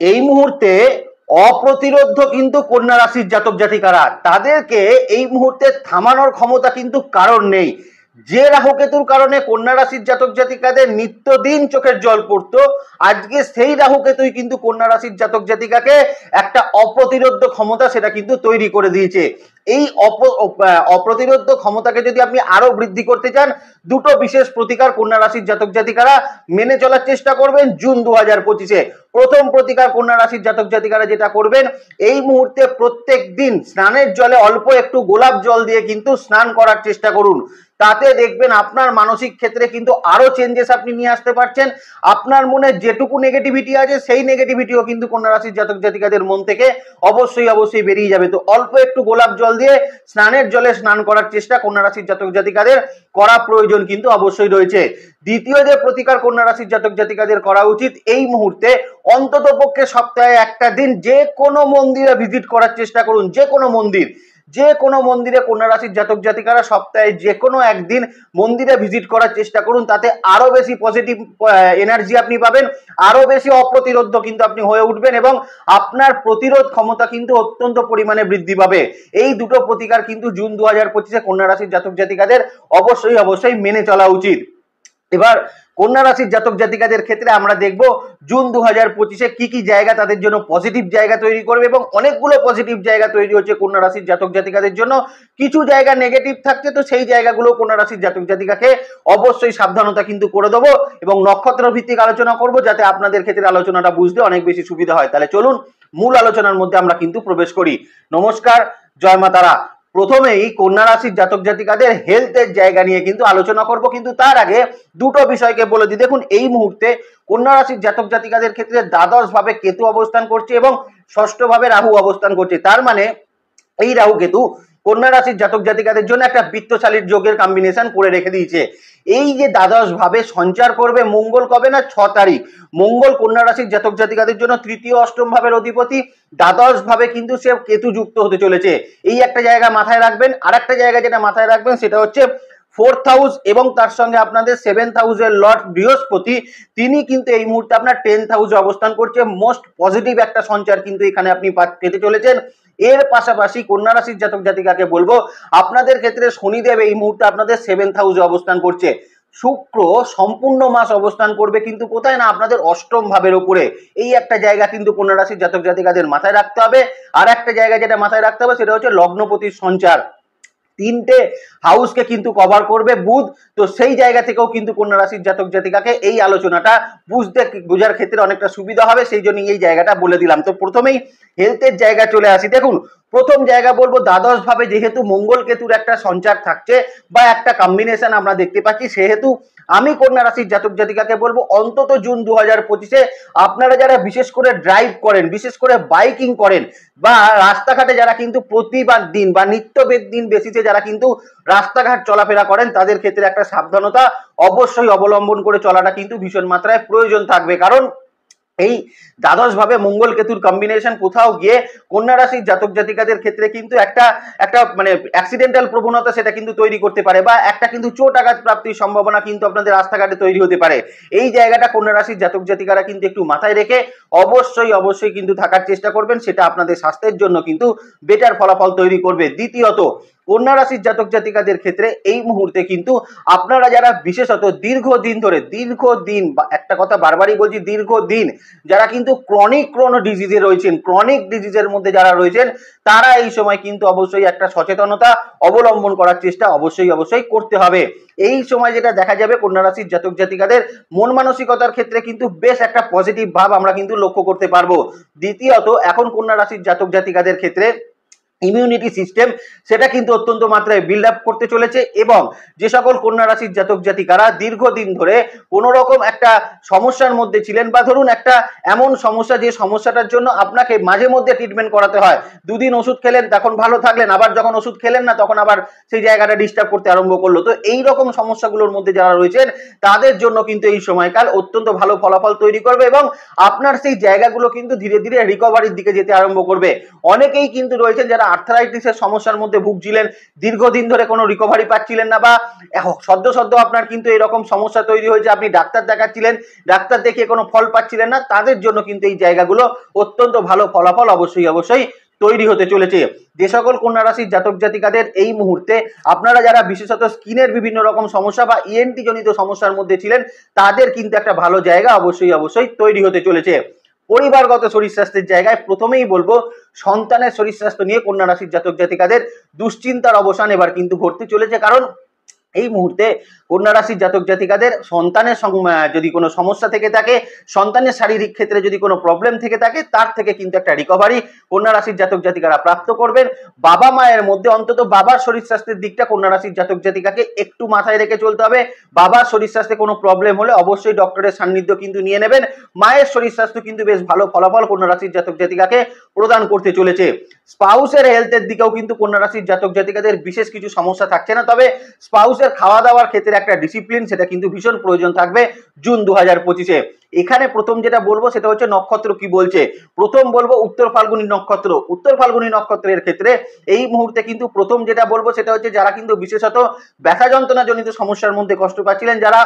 এই মুহূর্তে অপ্রতিরোধ্য কিন্তু কন্যা রাশির জাতক জাতিকারা, তাদেরকে এই মুহূর্তে থামানোর ক্ষমতা কিন্তু কারণ নেই। যে রাহু কেতুর কারণে কন্যা রাশির জাতক জাতিকাদের নিত্যদিন চোখের জল পড়তো, আজকে সেই রাহু কেতুই কিন্তু কন্যা রাশির জাতক জাতিকাকে একটা অপ্রতিরোধ্য ক্ষমতা সেটা কিন্তু তৈরি করে দিয়েছে। এই অপ্রতিরোধ্য ক্ষমতাকে যদি আপনি আরো বৃদ্ধি করতে চান, দুটো বিশেষ প্রতিকার কন্যা রাশির জাতক জাতিকারা মেনে চলার চেষ্টা করবেন জুন 2025-এ। প্রথম প্রতিকার কন্যা রাশির জাতক জাতিকারা যেটা করবেন, এই মুহূর্তে প্রত্যেক দিন স্নানের জলে অল্প একটু গোলাপ জল দিয়ে কিন্তু স্নান করার চেষ্টা করুন। তাতে দেখবেন আপনার মানসিক ক্ষেত্রে কিন্তু আরো চেঞ্জেস আপনি নিয়ে আসতে পারছেন। আপনার মনে যেটুকু নেগেটিভিটি আছে সেই নেগেটিভিটিও কিন্তু কন্যা রাশির জাতক জাতিকাদের মন থেকে অবশ্যই বেরিয়ে যাবে। তো অল্প একটু গোলাপ জল দিয়ে স্নানের জলে স্নান করার চেষ্টা কন্যা রাশির জাতক জাতিকাদের করা প্রয়োজন কিন্তু অবশ্যই রয়েছে। দ্বিতীয় যে প্রতিকার কন্যা রাশির জাতক জাতিকাদের করা উচিত, এই মুহূর্তে অন্তত পক্ষে সপ্তাহে একটা দিন যে কোনো মন্দিরে ভিজিট করার চেষ্টা করুন। যে কোনো মন্দিরে কন্যা রাশির জাতক জাতিকারা সপ্তাহে যে কোনো একদিন মন্দিরে ভিজিট করার চেষ্টা করুন। তাতে আরো বেশি পজিটিভ এনার্জি আপনি পাবেন, আরো বেশি অপ্রতিরোধ্য কিন্তু আপনি হয়ে উঠবেন এবং আপনার প্রতিরোধ ক্ষমতা কিন্তু অত্যন্ত পরিমাণে বৃদ্ধি পাবে। এই দুটো প্রতিকার কিন্তু জুন 2025-এ কন্যা রাশির জাতক জাতিকাদের অবশ্যই মেনে চলা উচিত। এবার কন্যা রাশির জাতক জাতিকাদের ক্ষেত্রে আমরা দেখব জুন 2025-এ কি কি জায়গা তাদের জন্য পজিটিভ জায়গা তৈরি করবে, এবং অনেকগুলো পজিটিভ জায়গা তৈরি হচ্ছে কন্যা রাশির জাতক জাতিকাদের জন্য। কিছু জায়গা নেগেটিভ থাকছে, তো সেই জায়গাগুলো কন্যা রাশির জাতক জাতিকাকে অবশ্যই সাবধানতা কিন্তু করে দেবো এবং নক্ষত্র ভিত্তিক আলোচনা করব, যাতে আপনাদের ক্ষেত্রে আলোচনাটা বুঝতে অনেক বেশি সুবিধা হয়। তাহলে চলুন মূল আলোচনার মধ্যে আমরা কিন্তু প্রবেশ করি। নমস্কার, জয় মা তারা। প্রথমেই কন্যা রাশির জাতক জাতিকাদের হেলথের জায়গা নিয়ে কিন্তু আলোচনা করব, কিন্তু তার আগে দুটো বিষয়কে বলে দিই। দেখুন, এই মুহূর্তে কন্যা রাশির জাতক জাতিকাদের ক্ষেত্রে দ্বাদশ ভাবে কেতু অবস্থান করছে এবং ষষ্ঠ ভাবে রাহু অবস্থান করছে। তার মানে এই রাহু কেতু কন্যা রাশির জাতক জাতিকাদের জন্য একটা বিত্তশালীর যোগের কম্বিনেশন করে রেখে দিয়েছে। এই যে দ্বাদশ ভাবে সঞ্চার করবে মঙ্গল কবে না 6 তারিখ, মঙ্গল কন্যা রাশির জাতক জাতিকাদের জন্য তৃতীয় অষ্টম ভাবের অধিপতি, দ্বাদশ ভাবে কিন্তু সে কেতু যুক্ত হতে চলেছে। এই একটা জায়গা মাথায় রাখবেন। আর একটা জায়গা যেটা মাথায় রাখবেন সেটা হচ্ছে 4th হাউস এবং তার সঙ্গে আপনাদের 7th হাউসের লর্ড বৃহস্পতি, তিনি কিন্তু এই মুহূর্তে আপনার 10th হাউসে অবস্থান করছে। মোস্ট পজিটিভ একটা সঞ্চার কিন্তু এখানে আপনি পেতে চলেছেন। এর পাশাপাশি কন্যা রাশির জাতক জাতিকাকে বলবো, আপনাদের ক্ষেত্রে শনিদেব এই মুহূর্তে আপনাদের 7th হাউসে অবস্থান করছে। শুক্র সম্পূর্ণ মাস অবস্থান করবে কিন্তু কোথায় না আপনাদের অষ্টম ভাবের উপরে। এই একটা জায়গা কিন্তু কন্যা রাশির জাতক জাতিকাদের মাথায় রাখতে হবে। আর একটা জায়গা যেটা মাথায় রাখতে হবে সেটা হচ্ছে লগ্নপতির সঞ্চার, 3টে হাউসকে কিন্তু কভার করবে বুধ। তো সেই জায়গা থেকেও কিন্তু কন্যা রাশির জাতক জাতিকাকে এই আলোচনাটা বোঝার ক্ষেত্রে অনেকটা সুবিধা হবে, সেই জন্য এই জায়গাটা বলে দিলাম। তো প্রথমেই হেলথের জায়গা চলে আসি। দেখুন, প্রথম জায়গা বলবো দ্বাদশ ভাবে যেহেতু মঙ্গল কেতুর একটা সঞ্চার থাকছে বা একটা কম্বিনেশন আমরা দেখতে পাচ্ছি, সেহেতু আমি কন্যা রাশির জাতক জাতিকাকে বলবো অন্তত জুন 2025-এ আপনারা যারা বিশেষ করে ড্রাইভ করেন, বিশেষ করে বাইকিং করেন বা রাস্তাঘাটে যারা কিন্তু প্রতিবার দিন বা নিত্য দিন বেসিসে যারা কিন্তু রাস্তাঘাট চলাফেরা করেন, তাদের ক্ষেত্রে একটা সাবধানতা অবশ্যই অবলম্বন করে চলাটা কিন্তু ভীষণ মাত্রায় প্রয়োজন থাকবে। কারণ এই দ্বাদশ ভাবে মঙ্গল কেতুর কম্বিনেশন কোথাও গিয়ে কন্যা রাশির জাতক জাতিকাদের ক্ষেত্রে কিন্তু একটা মানে অ্যাক্সিডেন্টাল প্রবণতা সেটা কিন্তু তৈরি করতে পারে, বা একটা কিন্তু চোট আঘাত প্রাপ্তির সম্ভাবনা কিন্তু আপনাদের রাস্তাঘাটে তৈরি হতে পারে। এই জায়গাটা কন্যা রাশির জাতক জাতিকারা কিন্তু একটু মাথায় রেখে অবশ্যই কিন্তু থাকার চেষ্টা করবেন, সেটা আপনাদের স্বাস্থ্যের জন্য কিন্তু বেটার ফলাফল তৈরি করবে। দ্বিতীয়ত, কন্যা রাশির জাতক জাতিকাদের ক্ষেত্রে এই মুহূর্তে কিন্তু আপনারা যারা বিশেষত দীর্ঘদিন ধরে একটা কথা বারবারই বলছি, দীর্ঘদিন যারা কিন্তু ক্রনিক ডিজিজে রয়েছেন, ক্রনিক ডিজিজের মধ্যে যারা রয়েছেন, তারা এই সময় কিন্তু অবশ্যই একটা সচেতনতা অবলম্বন করার চেষ্টা অবশ্যই করতে হবে। এই সময় যেটা দেখা যাবে কন্যা রাশির জাতক জাতিকাদের মন মানসিকতার ক্ষেত্রে কিন্তু বেশ একটা পজিটিভ ভাব আমরা কিন্তু লক্ষ্য করতে পারবো। দ্বিতীয়ত, এখন কন্যা রাশির জাতক জাতিকাদের ক্ষেত্রে ইমিউনিটি সিস্টেম সেটা কিন্তু অত্যন্ত মাত্রায় বিল্ড আপ করতে চলেছে, এবং যে সকল কন্যা রাশির জাতক জাতিকারা দীর্ঘদিন ধরে কোনো রকম একটা সমস্যার মধ্যে ছিলেন, বা ধরুন একটা এমন সমস্যা যে সমস্যাটার জন্য আপনাকে মাঝে মধ্যে ট্রিটমেন্ট করাতে হয়, দুদিন ওষুধ খেলেন তখন ভালো থাকলেন, আবার যখন ওষুধ খেলেন না তখন আবার সেই জায়গাটা ডিস্টার্ব করতে আরম্ভ করলো, তো এই রকম সমস্যাগুলোর মধ্যে যারা রয়েছেন তাদের জন্য কিন্তু এই সময়কাল অত্যন্ত ভালো ফলাফল তৈরি করবে এবং আপনার সেই জায়গাগুলো কিন্তু ধীরে ধীরে রিকভারির দিকে যেতে আরম্ভ করবে। অনেকেই কিন্তু রয়েছেন যারা আর্থারাইটিসের সমস্যার মধ্যে ভুগছিলেন, দীর্ঘদিন ধরে কোনো রিকভারি পাচ্ছিলেন না, বা সদ্য সদ্য আপনার কিন্তু এরকম সমস্যা তৈরি হয়েছে, আপনি ডাক্তার দেখাচ্ছিলেন, ডাক্তার দেখিয়ে কোনো ফল পাচ্ছিলেন না, তাদের জন্য কিন্তু এই জায়গাগুলো অত্যন্ত ভালো ফলাফল অবশ্যই তৈরি হতে চলেছে। যে সকল কন্যা রাশির জাতক জাতিকাদের এই মুহূর্তে আপনারা যারা বিশেষত স্কিনের বিভিন্ন রকম সমস্যা বা ইএনটি জনিত সমস্যার মধ্যে ছিলেন, তাদের কিন্তু একটা ভালো জায়গা অবশ্যই তৈরি হতে চলেছে। পরিবারগত শরীর স্বাস্থ্যের জায়গায় প্রথমেই বলবো, সন্তানের শরীর স্বাস্থ্য নিয়ে কন্যা রাশির জাতক জাতিকাদের দুশ্চিন্তার অবসান এবার কিন্তু ঘটতে চলেছে। কারণ এই মুহূর্তে কন্যা রাশির জাতক জাতিকাদের সন্তানের যদি কোনো সমস্যা থেকে থাকে, সন্তানের শারীরিক ক্ষেত্রে যদি কোনো প্রবলেম থেকে থাকে, তার থেকে কিন্তু একটা রিকভারি কন্যা রাশির জাতক জাতিকারা প্রাপ্ত করবেন। বাবা মায়ের মধ্যে অন্তত বাবার শরীর স্বাস্থ্যের দিকটা কন্যা রাশির জাতক জাতিকাকে একটু মাথায় রেখে চলতে হবে। বাবার শরীর স্বাস্থ্যে কোনো প্রবলেম হলে অবশ্যই ডক্টরের সান্নিধ্য কিন্তু নিয়ে নেবেন। মায়ের শরীর স্বাস্থ্য কিন্তু বেশ ভালো ফলাফল কন্যা রাশির জাতক জাতিকাকে প্রদান করতে চলেছে। স্পাউসের হেলথের দিকেও কিন্তু কন্যা রাশির জাতক জাতিকাদের বিশেষ কিছু সমস্যা থাকছে না, তবে স্পাউসের খাওয়া দাওয়ার ক্ষেত্রে একটা ডিসিপ্লিন সেটা কিন্তু ভীষণ প্রয়োজন থাকবে জুন 2025-এ। এখানে প্রথম যেটা বলবো সেটা হচ্ছে নক্ষত্র কি বলছে। প্রথম বলবো উত্তর ফাল্গুনী নক্ষত্র। উত্তর ফাল্গুনী নক্ষত্রের ক্ষেত্রে এই মুহূর্তে কিন্তু প্রথম যেটা বলবো সেটা হচ্ছে যারা কিন্তু বিশেষত ব্যথা যন্ত্রণা জনিত সমস্যার মধ্যে কষ্ট পাচ্ছিলেন, যারা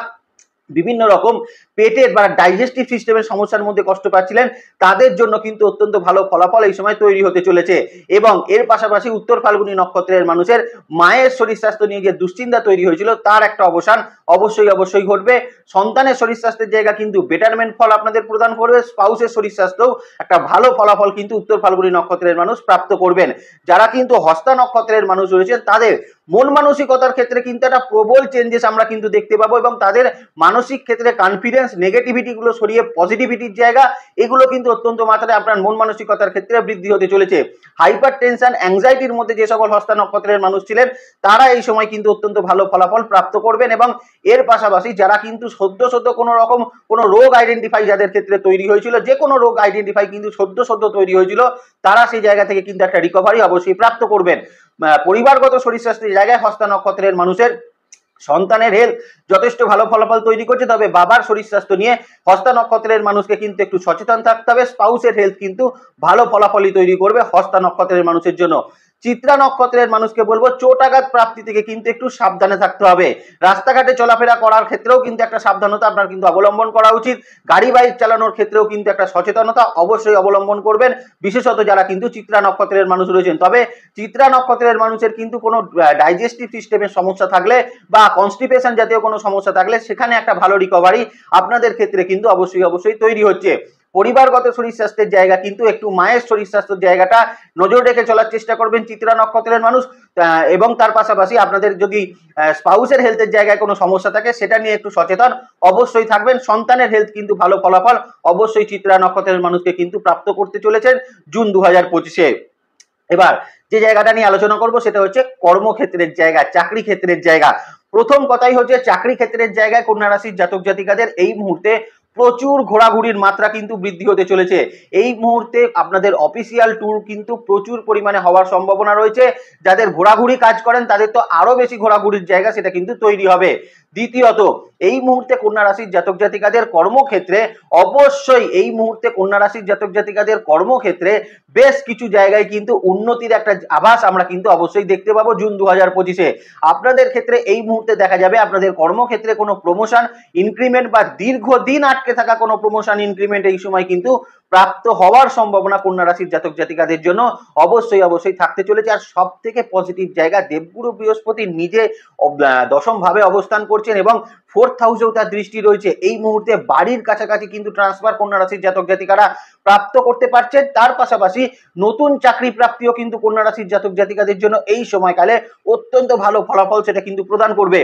বিভিন্ন রকম পেটের বা ডাইজেস্টিভ সিস্টেমের সমস্যার মধ্যে কষ্ট পাচ্ছিলেন, তাদের জন্য কিন্তু অত্যন্ত ভালো ফলাফল এই সময় তৈরি হতে চলেছে। এবং এর পাশাপাশি উত্তর ফাল্গুনী নক্ষত্রের মানুষের মায়ের শরীর স্বাস্থ্য নিয়ে যে দুশ্চিন্তা তৈরি হয়েছিল, তার একটা অবসান অবশ্যই ঘটবে। সন্তানের শরীর স্বাস্থ্যের জায়গা কিন্তু বেটারমেন্ট ফল আপনাদের প্রদান করবে। স্পাউসের শরীর স্বাস্থ্যও একটা ভালো ফলাফল কিন্তু উত্তর ফাল্গুনী নক্ষত্রের মানুষ প্রাপ্ত করবেন। যারা কিন্তু হস্তা নক্ষত্রের মানুষ রয়েছেন, তাদের মন মানসিকতার ক্ষেত্রে কিন্তু একটা প্রবল চেঞ্জেস আমরা কিন্তু দেখতে পাবো, এবং তাদের মানসিক ক্ষেত্রে কনফিডেন্স, নেগেটিভিটি গুলো সরিয়ে পজিটিভিটির জায়গা, এগুলো কিন্তু অত্যন্ত মাত্রায় আপনার মন মানসিকতার ক্ষেত্রে বৃদ্ধি হতে চলেছে। হাইপার টেনশন, অ্যাংজাইটির মধ্যে যে সকল হস্তা নক্ষত্রের মানুষ ছিলেন, তারা এই সময় কিন্তু অত্যন্ত ভালো ফলাফল প্রাপ্ত করবেন। এবং এর পাশাপাশি যারা কিন্তু সদ্য কোনো রকম কোনো রোগ আইডেন্টিফাই যাদের ক্ষেত্রে তৈরি হয়েছিল, যে কোনো রোগ আইডেন্টিফাই কিন্তু সদ্য তৈরি হয়েছিল, তারা সেই জায়গা থেকে কিন্তু একটা রিকভারি অবশ্যই প্রাপ্ত করবেন। পরিবারগত শরীর স্বাস্থ্যের জায়গায় হস্তা নক্ষত্রের মানুষের সন্তানের হেলথ যথেষ্ট ভালো ফলাফল তৈরি করছে, তবে বাবার শরীর স্বাস্থ্য নিয়ে হস্তা নক্ষত্রের মানুষকে কিন্তু একটু সচেতন থাকতে হবে। স্পাউসের হেলথ কিন্তু ভালো ফলাফলই তৈরি করবে হস্তা নক্ষত্রের মানুষের জন্য। চিত্রা নক্ষত্রের মানুষকে বলবো চোট আঘাত প্রাপ্তি থেকে কিন্তু একটু সাবধানে থাকতে হবে। রাস্তাঘাটে চলাফেরা করার ক্ষেত্রেও কিন্তু একটা সাবধানতা আপনার কিন্তু অবলম্বন করা উচিত। গাড়ি বাইক চালানোর ক্ষেত্রেও কিন্তু একটা সচেতনতা অবশ্যই অবলম্বন করবেন, বিশেষত যারা কিন্তু চিত্রা নক্ষত্রের মানুষ রয়েছেন। তবে চিত্রা নক্ষত্রের মানুষের কিন্তু কোনো ডাইজেস্টিভ সিস্টেমের সমস্যা থাকলে বা কনস্টিপেশন জাতীয় কোনো সমস্যা থাকলে, সেখানে একটা ভালো রিকভারি আপনাদের ক্ষেত্রে কিন্তু অবশ্যই তৈরি হচ্ছে। পরিবারগত শরীর স্বাস্থ্যের জায়গা কিন্তু একটু মায়ের শরীর স্বাস্থ্যের জায়গাটা নজর রেখে চলার চেষ্টা করবেন চিত্রা নক্ষত্রের মানুষ। এবং তার পাশাপাশি আপনাদের যদি স্পাউসের হেলথের জায়গায় কোনো সমস্যা থাকে, সেটা নিয়ে একটু সচেতন অবশ্যই থাকবেন। সন্তানের হেলথ কিন্তু ভালো ফলাফল অবশ্যই চিত্রা নক্ষত্রের মানুষকে কিন্তু প্রাপ্ত করতে চলেছেন জুন 2025-এ। এবার যে জায়গাটা নিয়ে আলোচনা করব সেটা হচ্ছে কর্মক্ষেত্রের জায়গা, চাকরি ক্ষেত্রের জায়গা। প্রথম কথাই হচ্ছে চাকরি ক্ষেত্রের জায়গায় কন্যা রাশির জাতক জাতিকাদের এই মুহূর্তে প্রচুর ঘোরাঘুরির মাত্রা কিন্তু বৃদ্ধি হতে চলেছে। এই মুহূর্তে আপনাদের অফিসিয়াল ট্যুর কিন্তু প্রচুর পরিমাণে হওয়ার সম্ভাবনা রয়েছে। যাদের ঘোরাঘুরি কাজ করেন তাদের তো আরো বেশি ঘোরাঘুরির জায়গা সেটা কিন্তু তৈরি হবে। দ্বিতীয়ত, এই মুহূর্তে কন্যা রাশির জাতক জাতিকাদের কর্মক্ষেত্রে অবশ্যই এই মুহূর্তে কন্যা রাশির জাতক জাতিকাদের কর্মক্ষেত্রে বেশ কিছু জায়গায় কিন্তু উন্নতির একটা আভাস আমরা কিন্তু অবশ্যই দেখতে পাবো জুন 2025-এ। আপনাদের ক্ষেত্রে এই মুহূর্তে দেখা যাবে আপনাদের কর্মক্ষেত্রে কোনো প্রমোশন, ইনক্রিমেন্ট বা দীর্ঘদিন আটকে থাকা কোনো প্রমোশন, ইনক্রিমেন্ট এই সময় কিন্তু প্রাপ্ত হওয়ার সম্ভাবনা কন্যা রাশির জাতক জাতিকাদের জন্য অবশ্যই থাকতে চলেছে। আর সব থেকে পজিটিভ জায়গা, দেবগুরু বৃহস্পতি নিজে দশম ভাবে অবস্থান করছেন এবং 4th হাউসেও তার দৃষ্টি রয়েছে। এই মুহূর্তে বাড়ির কাছাকাছি কিন্তু ট্রান্সফার কন্যা রাশির জাতক জাতিকারা প্রাপ্ত করতে পারছেন। তার পাশাপাশি নতুন চাকরি প্রাপ্তিও কিন্তু কন্যা রাশির জাতক জাতিকাদের জন্য এই সময়কালে অত্যন্ত ভালো ফলাফল সেটা কিন্তু প্রদান করবে।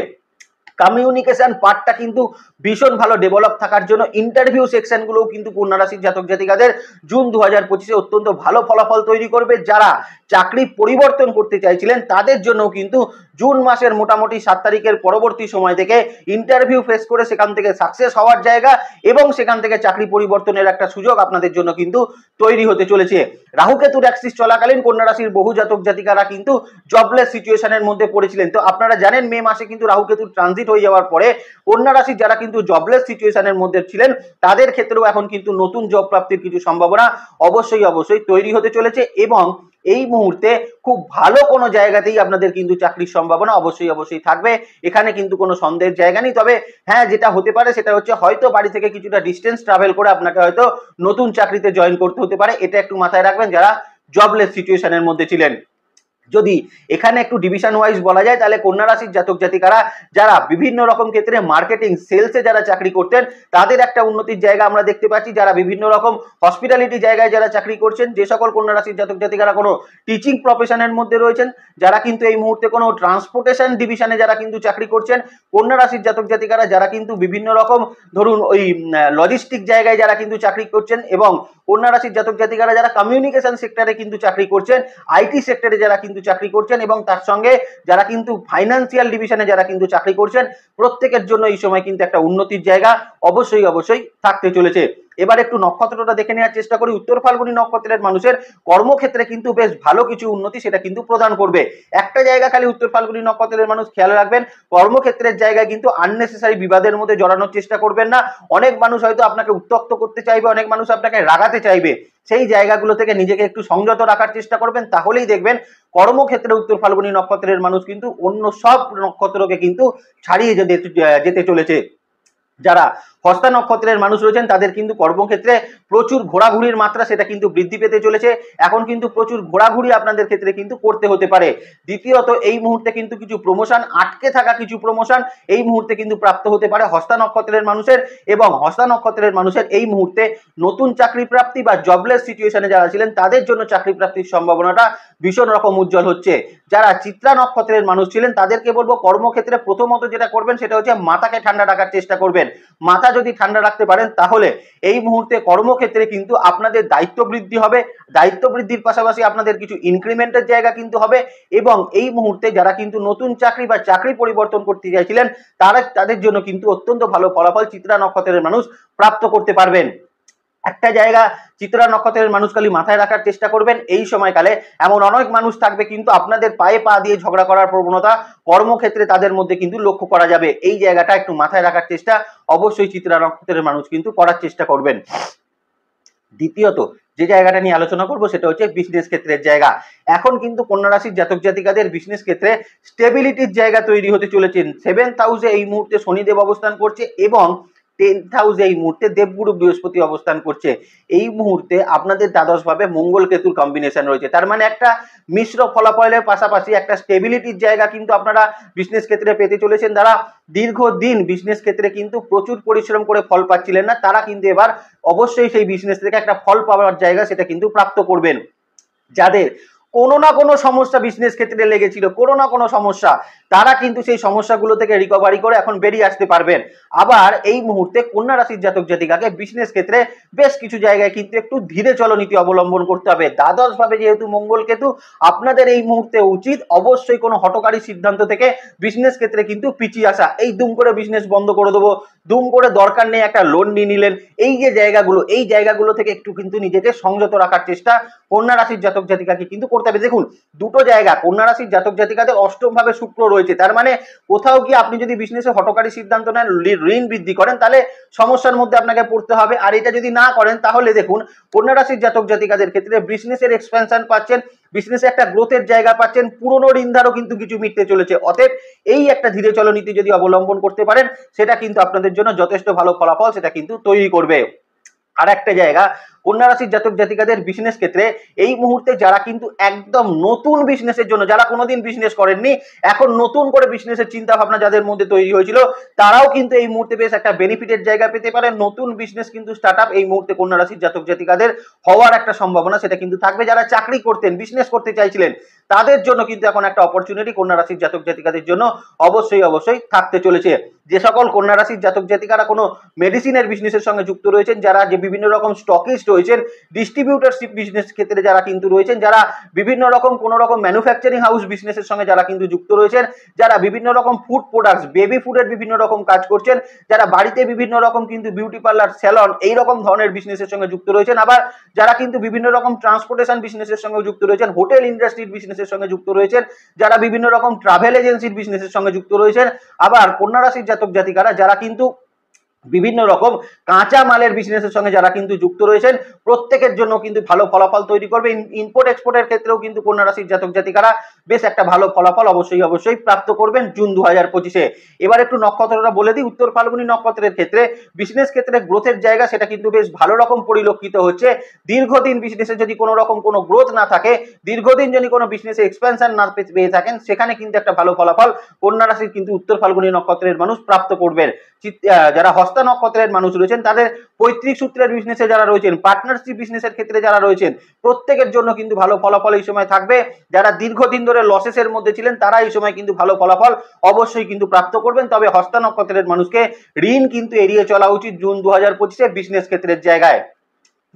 কমিউনিকেশন পার্টটা কিন্তু ভীষণ ভালো ডেভেলপ থাকার জন্য ইন্টারভিউ সেকশনগুলোও কিন্তু কন্যা রাশির জাতক জাতিকাদের জুন 2025-এ অত্যন্ত ভালো ফলাফল তৈরি করবে। যারা চাকরি পরিবর্তন করতে চাইছিলেন তাদের জন্য কিন্তু জুন মাসের মোটামুটি 7 তারিখের পরবর্তী সময় থেকে ইন্টারভিউ ফেস করে সেখান থেকে সাকসেস হওয়ার জায়গা এবং সেখান থেকে চাকরি পরিবর্তনের একটা সুযোগ আপনাদের জন্য কিন্তু তৈরি হতে চলেছে। রাহু কেতুর অ্যাক্সিস চলাকালীন কন্যা রাশির বহু জাতক জাতিকারা কিন্তু জবলেস সিচুয়েশনের মধ্যে পড়েছিলেন। তো আপনারা জানেন মে মাসে কিন্তু রাহু কেতুর ট্রানজিট ডিপোজিট হয়ে যাওয়ার পরে কন্যা রাশির যারা কিন্তু জবলেস সিচুয়েশনের মধ্যে ছিলেন তাদের ক্ষেত্রেও এখন কিন্তু নতুন জব প্রাপ্তির কিছু সম্ভাবনা অবশ্যই তৈরি হতে চলেছে এবং এই মুহূর্তে খুব ভালো কোনো জায়গাতেই আপনাদের কিন্তু চাকরির সম্ভাবনা অবশ্যই থাকবে। এখানে কিন্তু কোনো সন্দেহের জায়গা নেই। তবে হ্যাঁ, যেটা হতে পারে সেটা হচ্ছে হয়তো বাড়ি থেকে কিছুটা ডিস্টেন্স ট্রাভেল করে আপনাকে হয়তো নতুন চাকরিতে জয়েন করতে হতে পারে। এটা একটু মাথায় রাখবেন যারা জবলেস সিচুয়েশনের মধ্যে ছিলেন। যদি এখানে একটু ডিভিশন ওয়াইজ বলা যায় তাহলে কন্যা রাশির জাতক জাতিকারা যারা বিভিন্ন রকম ক্ষেত্রে মার্কেটিং সেলসে যারা চাকরি করতেন তাদের একটা উন্নতির জায়গা আমরা দেখতে পাচ্ছি। যারা বিভিন্ন রকম হসপিটালিটি জায়গায় যারা চাকরি করছেন, যে সকল কন্যা রাশির জাতক জাতিকারা কোনো টিচিং প্রফেশনের মধ্যে রয়েছেন, যারা কিন্তু এই মুহূর্তে কোনো ট্রান্সপোর্টেশন ডিভিশনে যারা কিন্তু চাকরি করছেন, কন্যা রাশির জাতক জাতিকারা যারা কিন্তু বিভিন্ন রকম ধরুন ওই লজিস্টিক জায়গায় যারা কিন্তু চাকরি করছেন এবং কন্যা রাশির জাতক জাতিকারা যারা কমিউনিকেশন সেক্টরে কিন্তু চাকরি করছেন, আইটি সেক্টরে যারা কিন্তু চাকরি করছেন এবং তার সঙ্গে যারা কিন্তু ফাইন্যান্সিয়াল ডিভিশনে যারা কিন্তু চাকরি করছেন, প্রত্যেকের জন্য এই সময় কিন্তু একটা উন্নতির জায়গা অবশ্যই থাকতে চলেছে। এবার একটু নক্ষত্রটা দেখে নেওয়ার চেষ্টা করি। উত্তর ফাল্গুনী নক্ষত্রের মানুষের কর্মক্ষেত্রে কিন্তু বেশ ভালো কিছু উন্নতি সেটা কিন্তু প্রদান করবে। একটা জায়গা খালি উত্তর ফাল্গুনী নক্ষত্রের মানুষ খেয়াল রাখবেন, কর্মক্ষেত্রের জায়গায় কিন্তু আননেসেসারি বিবাদের মধ্যে জড়ানোর চেষ্টা করবেন না। অনেক মানুষ হয়তো আপনাকে উত্ত্যক্ত করতে চাইবে, অনেক মানুষ আপনাকে রাগাতে চাইবে, সেই জায়গাগুলো থেকে নিজেকে একটু সংযত রাখার চেষ্টা করবেন, তাহলেই দেখবেন কর্মক্ষেত্রে উত্তর ফাল্গুনী নক্ষত্রের মানুষ কিন্তু অন্য সব নক্ষত্রকে কিন্তু ছাড়িয়ে যেতে চলেছে। যারা হস্তা নক্ষত্রের মানুষ রয়েছেন তাদের কিন্তু কর্মক্ষেত্রে প্রচুর ঘোরাঘুরির মাত্রা সেটা কিন্তু বৃদ্ধি পেতে চলেছে। এখন কিন্তু প্রচুর ঘোরাঘুরি আপনাদের ক্ষেত্রে কিন্তু করতে হতে পারে। দ্বিতীয়ত এই মুহূর্তে কিন্তু কিছু প্রমোশন, আটকে থাকা কিছু প্রমোশন এই মুহূর্তে কিন্তু প্রাপ্ত হতে পারে হস্তা নক্ষত্রের মানুষের, এবং হস্তা নক্ষত্রের মানুষের এই মুহূর্তে নতুন চাকরি প্রাপ্তি বা জবলেস সিচুয়েশনে যারা ছিলেন তাদের জন্য চাকরি প্রাপ্তির সম্ভাবনাটা ভীষণ রকম উজ্জ্বল হচ্ছে। যারা চিত্রা নক্ষত্রের মানুষ ছিলেন তাদেরকে বলবো কর্মক্ষেত্রে প্রথমত যেটা করবেন সেটা হচ্ছে মাথাকে ঠান্ডা রাখার চেষ্টা করবেন। মাথা যদি ঠান্ডা রাখতে পারেন তাহলে এই মুহূর্তে কর্মক্ষেত্রে কিন্তু আপনাদের দায়িত্ব বৃদ্ধি হবে, দায়িত্ব বৃদ্ধির পাশাপাশি আপনাদের কিছু ইনক্রিমেন্টের জায়গা কিন্তু হবে এবং এই মুহূর্তে যারা কিন্তু নতুন চাকরি বা চাকরি পরিবর্তন করতে চাইছিলেন তাদের জন্য কিন্তু অত্যন্ত ভালো ফলাফল চিত্রা নক্ষত্রের মানুষ প্রাপ্ত করতে পারবেন। একটা জায়গা চিত্রা নক্ষত্রের মানুষ খালি মাথায় রাখার চেষ্টা করবেন, এই সময়কালে এমন অনেক মানুষ থাকবে কিন্তু আপনাদের পায়ে পা দিয়ে ঝগড়া করার প্রবণতা কর্মক্ষেত্রে তাদের মধ্যে কিন্তু লক্ষ্য করা যাবে। এই জায়গাটা একটু মাথায় রাখার চেষ্টা অবশ্যই চিত্রা নক্ষত্রের মানুষ কিন্তু করার চেষ্টা করবেন। দ্বিতীয়ত যে জায়গাটা নিয়ে আলোচনা করব সেটা হচ্ছে বিজনেস ক্ষেত্রের জায়গা। এখন কিন্তু কন্যা রাশির জাতক জাতিকাদের বিজনেস ক্ষেত্রে স্টেবিলিটির জায়গা তৈরি হতে চলেছে। 7th হাউসে এই মুহূর্তে শনিদেব অবস্থান করছে এবং 10th হাউসে এই মুহূর্তে দেবগুরু বৃহস্পতি অবস্থান করছে। এই মুহূর্তে আপনাদের দ্বাদশ ভাবে মঙ্গল কেতুর কম্বিনেশন রয়েছে, তার মানে একটা মিশ্র ফলাফলের পাশাপাশি একটা স্টেবিলিটির জায়গা কিন্তু আপনারা বিজনেস ক্ষেত্রে পেতে চলেছেন। যারা দীর্ঘদিন বিজনেস ক্ষেত্রে কিন্তু প্রচুর পরিশ্রম করে ফল পাচ্ছিলেন না, তারা কিন্তু এবার অবশ্যই সেই বিজনেস থেকে একটা ফল পাওয়ার জায়গা সেটা কিন্তু প্রাপ্ত করবেন। যাদের কোনো না কোনো সমস্যা বিজনেস ক্ষেত্রে লেগেছিল, কোনো না কোনো সমস্যা, তারা কিন্তু সেই সমস্যাগুলো থেকে রিকভারি করে এখন বেরিয়ে আসতে পারবেন। আবার এই মুহূর্তে কন্যা রাশির জাতক জাতিকাকে বিজনেস ক্ষেত্রে বেশ কিছু জায়গায় কিন্তু একটু ধীরে চলো নীতি অবলম্বন করতে হবে। দ্বাদশ ভাবে যেহেতু মঙ্গল কেতু, আপনাদের এই মুহূর্তে উচিত অবশ্যই কোনো হঠকারী সিদ্ধান্ত থেকে বিজনেস ক্ষেত্রে কিন্তু পিছিয়ে আসা। এই দুম করে বিজনেস বন্ধ করে দেবো, দুম করে দরকার নেই একটা লোন নিয়ে নিলেন, এই যে জায়গাগুলো, এই জায়গাগুলো থেকে একটু কিন্তু নিজেকে সংযত রাখার চেষ্টা কন্যা রাশির জাতক জাতিকাকে কিন্তু করতে হবে। দেখুন দুটো জায়গা, কন্যা রাশির জাতক জাতিকাদের অষ্টম ভাবে শুক্র রয়েছে, তার মানে কোথাও কি আপনি যদি বিজনেসে হঠকারী সিদ্ধান্ত নেন, ঋণ বৃদ্ধি করেন, তাহলে সমস্যার মধ্যে আপনাকে পড়তে হবে। আর এটা যদি না করেন তাহলে দেখুন কন্যা রাশির জাতক জাতিকাদের ক্ষেত্রে বিজনেসের এক্সপেনশন পাচ্ছেন, বিজনেসে একটা গ্রোথের জায়গা পাচ্ছেন, পুরনো ঋণধারও কিন্তু কিছু মিটতে চলেছে। অতএব এই একটা ধীরে চলো নীতি যদি অবলম্বন করতে পারেন সেটা কিন্তু আপনাদের জন্য যথেষ্ট ভালো ফলাফল সেটা কিন্তু তৈরি করবে। আর একটা জায়গা কন্যা রাশির জাতক জাতিকাদের বিজনেস ক্ষেত্রে এই মুহূর্তে যারা কিন্তু একদম নতুন বিজনেসের জন্য, যারা কোনোদিন বিজনেস করেননি, এখন নতুন করে বিজনেসের চিন্তা ভাবনা যাদের মধ্যে তৈরি হয়েছিল, তারাও কিন্তু এই মুহূর্তে বেশ একটা বেনিফিটের জায়গা পেতে পারে। নতুন বিজনেস কিন্তু স্টার্ট আপ এই মুহূর্তে কন্যা রাশির জাতক জাতিকাদের হওয়ার একটা সম্ভাবনা সেটা কিন্তু থাকবে। যারা চাকরি করতেন, বিজনেস করতে চাইছিলেন, তাদের জন্য কিন্তু এখন একটা অপরচুনিটি কন্যা রাশির জাতক জাতিকাদের জন্য অবশ্যই থাকতে চলেছে। যে সকল কন্যা রাশির জাতক জাতিকারা কোনো মেডিসিনের বিজনেসের সঙ্গে যুক্ত রয়েছেন, যারা যে বিভিন্ন রকম স্টকিস্ট রয়েছেন, ডিস্ট্রিবিউটারশিপ বিজনেস ক্ষেত্রে যারা কিন্তু রয়েছেন, যারা বিভিন্ন রকম কোনো রকম ম্যানুফ্যাকচারিং হাউস বিজনেসের সঙ্গে যারা কিন্তু যুক্ত রয়েছেন, যারা বিভিন্ন রকম ফুড প্রোডাক্টস, বেবি ফুডের বিভিন্ন রকম কাজ করছেন, যারা বাড়িতে বিভিন্ন রকম কিন্তু বিউটি পার্লার, স্যালন এই রকম ধরনের বিজনেসের সঙ্গে যুক্ত রয়েছেন, আবার যারা কিন্তু বিভিন্ন রকম ট্রান্সপোর্টেশন বিজনেসের সঙ্গে যুক্ত রয়েছেন, হোটেল ইন্ডাস্ট্রির বিজনেসের সঙ্গে যুক্ত রয়েছেন, যারা বিভিন্ন রকম ট্রাভেল এজেন্সির বিজনেসের সঙ্গে যুক্ত রয়েছেন, আবার কন্যা রাশির জাতক জাতিকারা যারা কিন্তু বিভিন্ন রকম কাঁচা মালের বিজনেসের সঙ্গে যারা কিন্তু যুক্ত রয়েছেন, প্রত্যেকের জন্য কিন্তু ভালো ফলাফল তৈরি করবে। ইম্পোর্ট এক্সপোর্টের ক্ষেত্রেও কিন্তু কন্যা রাশির জাতক জাতিকারা বেশ একটা ভালো ফলাফল অবশ্যই প্রাপ্ত করবেন জুন 2025-এ। এবার একটু নক্ষত্রটা বলে দিই। উত্তর ফাল্গুনী নক্ষত্রের ক্ষেত্রে বিজনেস ক্ষেত্রে গ্রোথের জায়গা সেটা কিন্তু বেশ ভালো রকম পরিলক্ষিত হচ্ছে। দীর্ঘদিন বিজনেসে যদি কোনো রকম কোনো গ্রোথ না থাকে, দীর্ঘদিন যদি কোনো বিজনেসে এক্সপেনশন না পেয়ে থাকেন, সেখানে কিন্তু একটা ভালো ফলাফল কন্যা রাশির কিন্তু উত্তর ফাল্গুনী নক্ষত্রের মানুষ প্রাপ্ত করবেন। যারা হস্তা নক্ষত্রের মানুষ রয়েছেন, তাদের পৈতৃক সূত্রের বিজনেসে যারা রয়েছেন, পার্টনারশিপ বিজনেসের ক্ষেত্রে যারা রয়েছেন, প্রত্যেকের জন্য কিন্তু ভালো ফলাফল এই সময় থাকবে। যারা দীর্ঘদিন ধরে লসেসের মধ্যে ছিলেন, তারা এই সময় কিন্তু ভালো ফলাফল অবশ্যই কিন্তু প্রাপ্ত করবেন। তবে হস্তা নক্ষত্রের মানুষকে ঋণ কিন্তু এড়িয়ে চলা উচিত জুন 2025-এ বিজনেস ক্ষেত্রের জায়গায়।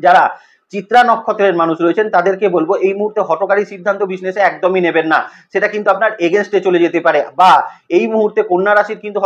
যারা চিত্রা নক্ষত্রের মানুষ রয়েছেন, তাদেরকে বলবো এই মুহূর্তে হঠকারী সিদ্ধান্ত বিজনেসে একদমই নেবেন না, সেটা কিন্তু আপনার এগেনস্টে চলে যেতে পারে। বা এই মুহূর্তে কন্যা রাশির কিন্তু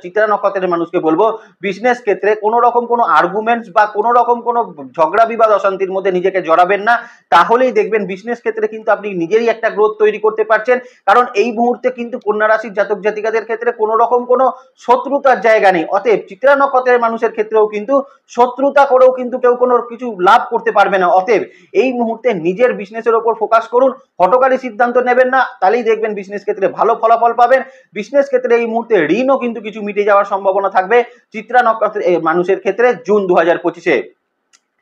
চিত্রা নক্ষত্রের মানুষকে বলবো বিজনেস ক্ষেত্রে কোনো রকম কোনো আর্গুমেন্টস বা কোনো রকম কোনো ঝগড়া বিবাদ অশান্তির মধ্যে নিজেকে জড়াবেন না, তাহলেই দেখবেন বিজনেস ক্ষেত্রে কিন্তু আপনি নিজেরই একটা গ্রোথ তৈরি করতে পারছেন। কারণ এই মুহূর্তে কিন্তু কন্যা রাশির জাতক জাতিকাদের ক্ষেত্রে কোনো রকম কোনো শত্রুতার জায়গা নেই। অতএব চিত্রা নক্ষত্রের মানুষের ক্ষেত্রেও কিন্তু শত্রুতা করেও কিন্তু কেউ কোনো কিছু লাভ করতে পারবে না। অতএব এই মুহূর্তে নিজের বিজনেসের উপর ফোকাস করুন, হঠকারী সিদ্ধান্ত নেবেন না, তাহলেই দেখবেন বিজনেস ক্ষেত্রে ভালো ফলাফল পাবেন। বিজনেস ক্ষেত্রে এই মুহূর্তে ঋণও কিন্তু কিছু মিটে যাওয়ার সম্ভাবনা থাকবে চিত্রা নক্ষত্রের মানুষের ক্ষেত্রে জুন 2025-এ।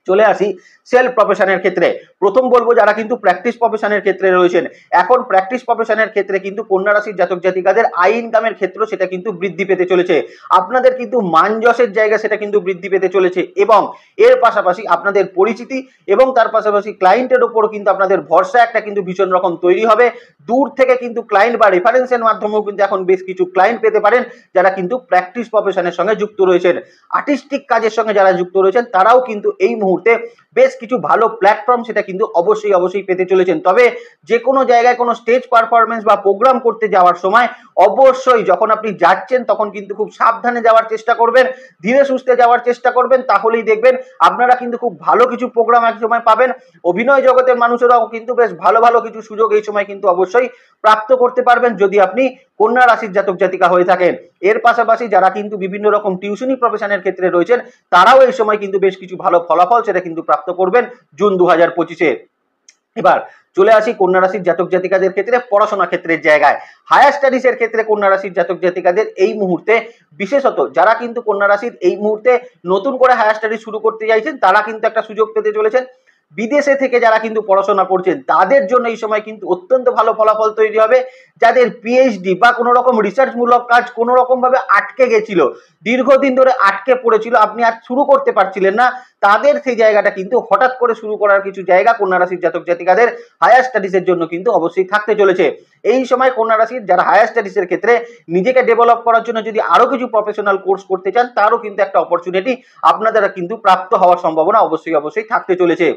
চলে আসি সেলফ প্রফেশনের ক্ষেত্রে। প্রথম বলবো যারা কিন্তু প্র্যাকটিস প্রফেশনের ক্ষেত্রে রয়েছেন, এখন প্র্যাকটিস প্রফেশনের ক্ষেত্রে কিন্তু কন্যা রাশির জাতক জাতিকাদের আয় ইনকামের ক্ষেত্র সেটা কিন্তু বৃদ্ধি পেতে চলেছে। আপনাদের কিন্তু মান যশের জায়গা সেটা কিন্তু বৃদ্ধি পেতে চলেছে, এবং এর পাশাপাশি আপনাদের পরিচিতি এবং তার পাশাপাশি ক্লায়েন্টের উপর কিন্তু আপনাদের ভরসা একটা কিন্তু ভীষণ রকম তৈরি হবে। দূর থেকে কিন্তু ক্লায়েন্ট বা রেফারেন্সের মাধ্যমেও কিন্তু এখন বেশ কিছু ক্লায়েন্ট পেতে পারেন যারা কিন্তু প্র্যাকটিস প্রফেশনের সঙ্গে যুক্ত রয়েছেন। আর্টিস্টিক কাজের সঙ্গে যারা যুক্ত রয়েছেন, তারাও কিন্তু এই মুহূর্তে বেশ কিছু ভালো প্ল্যাটফর্ম সেটা কিন্তু অবশ্যই পেতে চলেছেন। তবে যে কোনো জায়গায় কোনো স্টেজ পারফরমেন্স বা প্রোগ্রাম করতে যাওয়ার সময় অবশ্যই যখন আপনি যাচ্ছেন তখন কিন্তু খুব সাবধানে যাওয়ার চেষ্টা করবেন, ধীরে সুস্থে যাওয়ার চেষ্টা করবেন, তাহলেই দেখবেন আপনারা কিন্তু খুব ভালো কিছু প্রোগ্রাম এক সময় পাবেন। অভিনয় জগতের মানুষেরাও কিন্তু বেশ ভালো কিছু সুযোগ এই সময় কিন্তু অবশ্যই প্রাপ্ত করতে পারবেন যদি আপনি কন্যা রাশির জাতক জাতিকা হয়ে থাকেন। এর পাশাপাশি যারা কিন্তু বিভিন্ন রকম টিউশনি প্রফেশনের ক্ষেত্রে রয়েছেন, তারাও এই সময় কিন্তু বেশ কিছু ভালো ফলাফল সেটা কিন্তু প্রাপ্ত করবেন জুন 2025-এ। এবার চলে আসি কন্যা রাশির জাতক জাতিকাদের ক্ষেত্রে পড়াশোনা ক্ষেত্রের জায়গায়। হায়ার স্টাডিজের ক্ষেত্রে কন্যা রাশির জাতক জাতিকাদের এই মুহূর্তে, বিশেষত যারা কিন্তু কন্যা রাশির এই মুহূর্তে নতুন করে হায়ার স্টাডিজ শুরু করতে চাইছেন, তারা কিন্তু একটা সুযোগ পেতে চলেছেন। বিদেশে থেকে যারা কিন্তু পড়াশোনা করছেন, তাদের জন্য এই সময় কিন্তু অত্যন্ত ভালো ফলাফল তৈরি হবে। যাদের পিএইচডি বা কোনো রকম রিসার্চমূলক কাজ কোনো রকম ভাবে আটকে গেছিল, দীর্ঘদিন ধরে আটকে পড়েছিল, আপনি আর শুরু করতে পারছিলেন না, তাদের সেই জায়গাটা কিন্তু হঠাৎ করে শুরু করার কিছু জায়গা কন্যা রাশির জাতক জাতিকাদের হায়ার স্টাডিজের জন্য কিন্তু অবশ্যই থাকতে চলেছে। এই সময় কন্যা রাশির যারা হায়ার স্টাডিজের ক্ষেত্রে নিজেকে ডেভেলপ করার জন্য যদি আরো কিছু প্রফেশনাল কোর্স করতে চান, তারও কিন্তু একটা অপরচুনিটি আপনাদের কিন্তু প্রাপ্ত হওয়ার সম্ভাবনা অবশ্যই থাকতে চলেছে।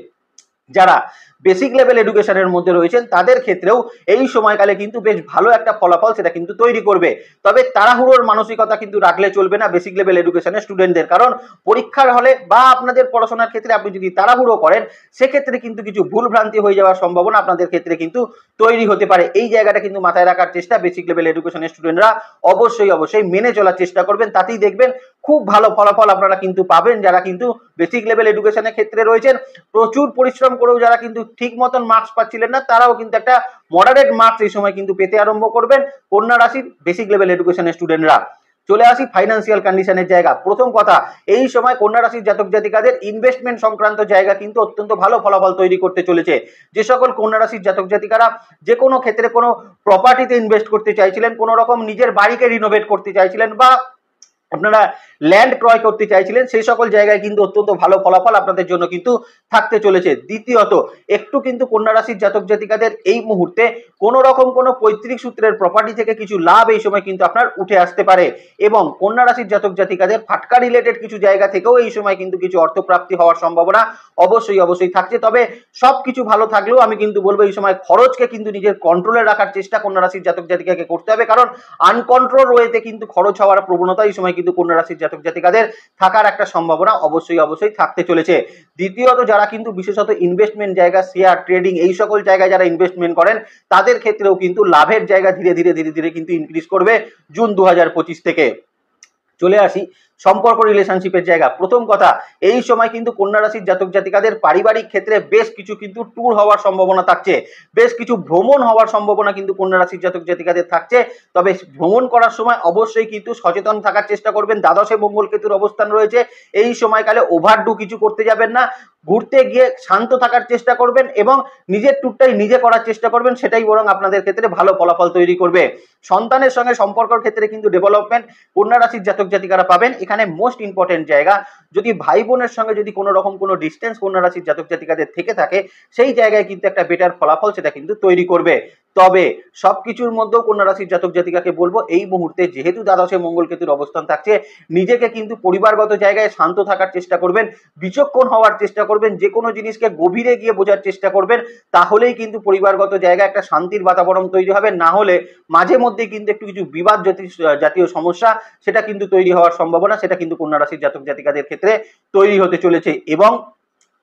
যারা বেসিক লেভেল এডুকেশনের মধ্যে রয়েছেন, তাদের ক্ষেত্রেও এই সময়কালে কিন্তু বেশ ভালো একটা ফলাফল সেটা কিন্তু তৈরি করবে। তবে তাড়াহুড়োর মানসিকতা কিন্তু রাখলে চলবে না বেসিক লেভেল এডুকেশনের স্টুডেন্টদের, কারণ পরীক্ষার হলে বা আপনাদের পড়াশোনার ক্ষেত্রে আপনি যদি তাড়াহুড়ো করেন, সেক্ষেত্রে কিন্তু কিছু ভুল ভ্রান্তি হয়ে যাওয়ার সম্ভাবনা আপনাদের ক্ষেত্রে কিন্তু তৈরি হতে পারে। এই জায়গাটা কিন্তু মাথায় রাখার চেষ্টা বেসিক লেভেল এডুকেশনের স্টুডেন্টরা অবশ্যই মেনে চলার চেষ্টা করবেন, তাতেই দেখবেন খুব ভালো ফলাফল আপনারা কিন্তু পাবেন। যারা কিন্তু বেসিক লেভেল এডুকেশনের ক্ষেত্রে রয়েছেন, প্রচুর পরিশ্রম করেও যারা কিন্তু ঠিক মতন মার্কস পাচ্ছিলেন না, তারাও কিন্তু একটা মডারেট মার্কস এই সময় কিন্তু পেতে আরম্ভ করবেন কন্যা রাশির বেসিক লেভেল এডুকেশনের স্টুডেন্টরা। চলে আসি ফাইন্যান্সিয়াল কন্ডিশনের জায়গা। প্রথম কথা, এই সময় কন্যা রাশির জাতক জাতিকাদের ইনভেস্টমেন্ট সংক্রান্ত জায়গা কিন্তু অত্যন্ত ভালো ফলাফল তৈরি করতে চলেছে। যে সকল কন্যা রাশির জাতক জাতিকারা যে কোনো ক্ষেত্রে কোনো প্রপার্টিতে ইনভেস্ট করতে চাইছিলেন, কোনো রকম নিজের বাড়িকে রিনোভেট করতে চাইছিলেন, বা আপনারা ল্যান্ড ক্রয় করতে চাইছিলেন, সেই সকল জায়গায় কিন্তু অত্যন্ত ভালো ফলাফল আপনাদের জন্য কিন্তু থাকতে চলেছে। দ্বিতীয়ত, একটু কিন্তু কন্যা রাশির জাতক জাতিকাদের এই মুহূর্তে কোনো রকম কোনো পৈতৃক সূত্রের প্রপার্টি থেকে কিছু লাভ এই সময় কিন্তু আপনার উঠে আসতে পারে, এবং কন্যা রাশির জাতক জাতিকাদের ফাটকা রিলেটেড কিছু জায়গা থেকেও এই সময় কিন্তু কিছু অর্থপ্রাপ্তি হওয়ার সম্ভাবনা অবশ্যই থাকছে। তবে সবকিছু ভালো থাকলেও আমি কিন্তু বলবো এই সময় খরচকে কিন্তু নিজের কন্ট্রোলে রাখার চেষ্টা কন্যা রাশির জাতক জাতিকাকে করতে হবে, কারণ আনকন্ট্রোল ওয়েতে কিন্তু খরচ হওয়ার প্রবণতা এই সময় কিন্তু কন্যা রাশির জাতক জাতিকাদের থাকার একটা সম্ভাবনা অবশ্যই থাকতে চলেছে। দ্বিতীয়ত, যারা কিন্তু বিশেষত ইনভেস্টমেন্ট জায়গা, শেয়ার ট্রেডিং এই সকল জায়গায় যারা ইনভেস্টমেন্ট করেন তাদের ক্ষেত্রেও কিন্তু লাভের জায়গা ধীরে ধীরে কিন্তু ইনক্রিজ করবে জুন 2025 থেকে। চলে আসি সম্পর্ক রিলেশনশিপের জায়গা। প্রথম কথা, এই সময় কিন্তু কন্যা রাশির জাতক জাতিকাদের পারিবারিক ক্ষেত্রে বেশ কিছু কিন্তু ট্যুর হওয়ার সম্ভাবনা থাকছে, বেশ কিছু ভ্রমণ হওয়ার সম্ভাবনা কিন্তু কন্যা রাশির জাতক জাতিকাদের থাকছে। তবে ভ্রমণ করার সময় অবশ্যই কিন্তু সচেতন থাকার চেষ্টা করবেন। দ্বাদশে মঙ্গল কেতুর অবস্থান রয়েছে, এই সময়কালে ওভারডু কিছু করতে যাবেন না। ঘুরতে গিয়ে শান্ত থাকার চেষ্টা করবেন এবং নিজের ট্যুরটাই নিজে করার চেষ্টা করবেন, সেটাই বরং আপনাদের ক্ষেত্রে ভালো ফলাফল তৈরি করবে। সন্তানের সঙ্গে সম্পর্কের ক্ষেত্রে কিন্তু ডেভেলপমেন্ট কন্যা রাশির জাতক জাতিকারা পাবেন। এখানে মোস্ট ইম্পর্টেন্ট জায়গা, যদি ভাই বোনের সঙ্গে যদি কোনো রকম কোনো ডিস্টেন্স কন্যা রাশির জাতক জাতিকাদের থেকে থাকে, সেই জায়গায় কিন্তু একটা বেটার ফলাফল সেটা কিন্তু তৈরি করবে। তবে সবকিছুর মধ্যেও কন্যা রাশির জাতক জাতিকাকে বলবো এই মুহূর্তে যেহেতু দ্বাদশে মঙ্গল কেতুর অবস্থান থাকছে, নিজেকে কিন্তু পরিবারগত জায়গায় শান্ত থাকার চেষ্টা করবেন, বিচক্ষণ হওয়ার চেষ্টা করবেন, যে কোনো জিনিসকে গভীরে গিয়ে বোঝার চেষ্টা করবেন, তাহলেই কিন্তু পরিবারগত জায়গায় একটা শান্তির বাতাবরণ তৈরি হবে। না হলে মাঝে মধ্যে কিন্তু একটু কিছু বিবাদ জাতীয় সমস্যা সেটা কিন্তু তৈরি হওয়ার সম্ভাবনা সেটা কিন্তু কন্যা রাশির জাতক জাতিকাদের ক্ষেত্রে তৈরি হতে চলেছে। এবং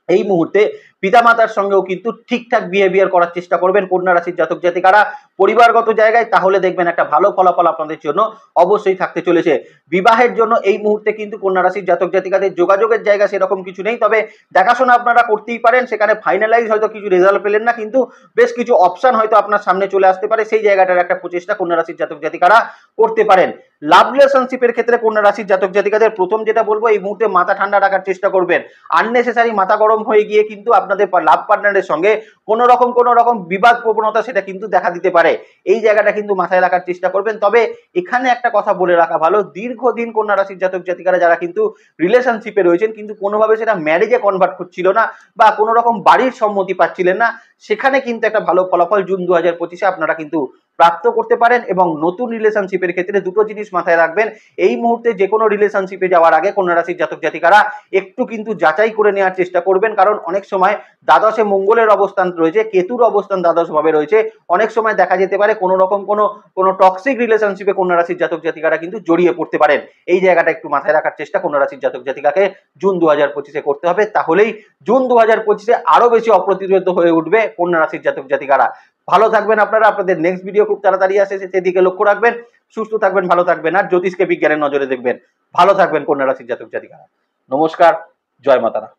এই মুহূর্তে পিতামাতার সঙ্গেও কিন্তু ঠিকঠাক বিহেভিয়ার করার চেষ্টা করবেন কন্যা রাশির জাতক জাতিকারা পরিবারগত জায়গায়, তাহলে দেখবেন একটা ভালো ফলাফল আপনাদের জন্য অবশ্যই থাকতে চলেছে। বিবাহের জন্য এই মুহূর্তে কিন্তু কন্যা রাশির জাতক জাতিকাদের যোগাযোগের জায়গা সেরকম কিছু নেই, তবে দেখাশোনা আপনারা করতেই পারেন। সেখানে ফাইনালাইজ হয়তো কিছু রেজাল্ট পেলেন না, কিন্তু বেশ কিছু অপশন হয়তো আপনার সামনে চলে আসতে পারে, সেই জায়গাটার একটা প্রচেষ্টা কন্যা রাশির জাতক জাতিকারা করতে পারেন। লাভ রিলেশনশিপের ক্ষেত্রে কন্যা রাশির জাতক জাতিকাদের প্রথম যেটা বলবো, এই মুহূর্তে মাথা ঠান্ডা রাখার চেষ্টা করবেন। আননেসেসারি মাথা গরম হয়ে গিয়ে কিন্তু আপনাদের লাভ পার্টনারের সঙ্গে কোনো রকম বিবাদ প্রবণতা সেটা কিন্তু দেখা দিতে পারে, এই জায়গাটা কিন্তু মাথায় রাখার চেষ্টা করবেন। তবে এখানে একটা কথা বলে রাখা ভালো, দীর্ঘদিন কন্যা রাশির জাতক জাতিকারা যারা কিন্তু রিলেশনশিপে রয়েছেন কিন্তু কোনোভাবে সেটা ম্যারেজে কনভার্ট করছিল না বা কোনো রকম বাড়ির সম্মতি পাচ্ছিলেন না, সেখানে কিন্তু একটা ভালো ফলাফল জুন 2025-এ আপনারা কিন্তু প্রাপ্ত করতে পারেন। এবং নতুন রিলেশনশিপের ক্ষেত্রে দুটো জিনিস মাথায় রাখবেন, এই মুহূর্তে যে কোনো রিলেশনশিপে যাওয়ার আগে কন্যা রাশির জাতক জাতিকারা একটু কিন্তু যাচাই করে নেওয়ার চেষ্টা করবেন, কারণ অনেক সময় দ্বাদশে মঙ্গলের অবস্থান রয়েছে, কেতুর অবস্থান দ্বাদশ ভাবে রয়েছে, অনেক সময় দেখা যেতে পারে কোনো রকম কোনো টক্সিক রিলেশনশিপে কন্যা রাশির জাতক জাতিকারা কিন্তু জড়িয়ে পড়তে পারেন। এই জায়গাটা একটু মাথায় রাখার চেষ্টা কন্যা রাশির জাতক জাতিকাকে জুন 2025-এ করতে হবে, তাহলেই জুন 2025-এ আরো বেশি অপ্রতিরোধ হয়ে উঠবে কন্যা রাশির জাতক জাতিকারা। ভালো থাকবেন আপনারা, আপনাদের নেক্সট ভিডিও খুব তাড়াতাড়ি আসে, সেদিকে লক্ষ্য রাখবেন। সুস্থ থাকবেন, ভালো থাকবেন, আর জ্যোতিষকে বিজ্ঞানের নজরে দেখবেন। ভালো থাকবেন কন্যা রাশির জাতক জাতিকারা। নমস্কার, জয় মাতারা।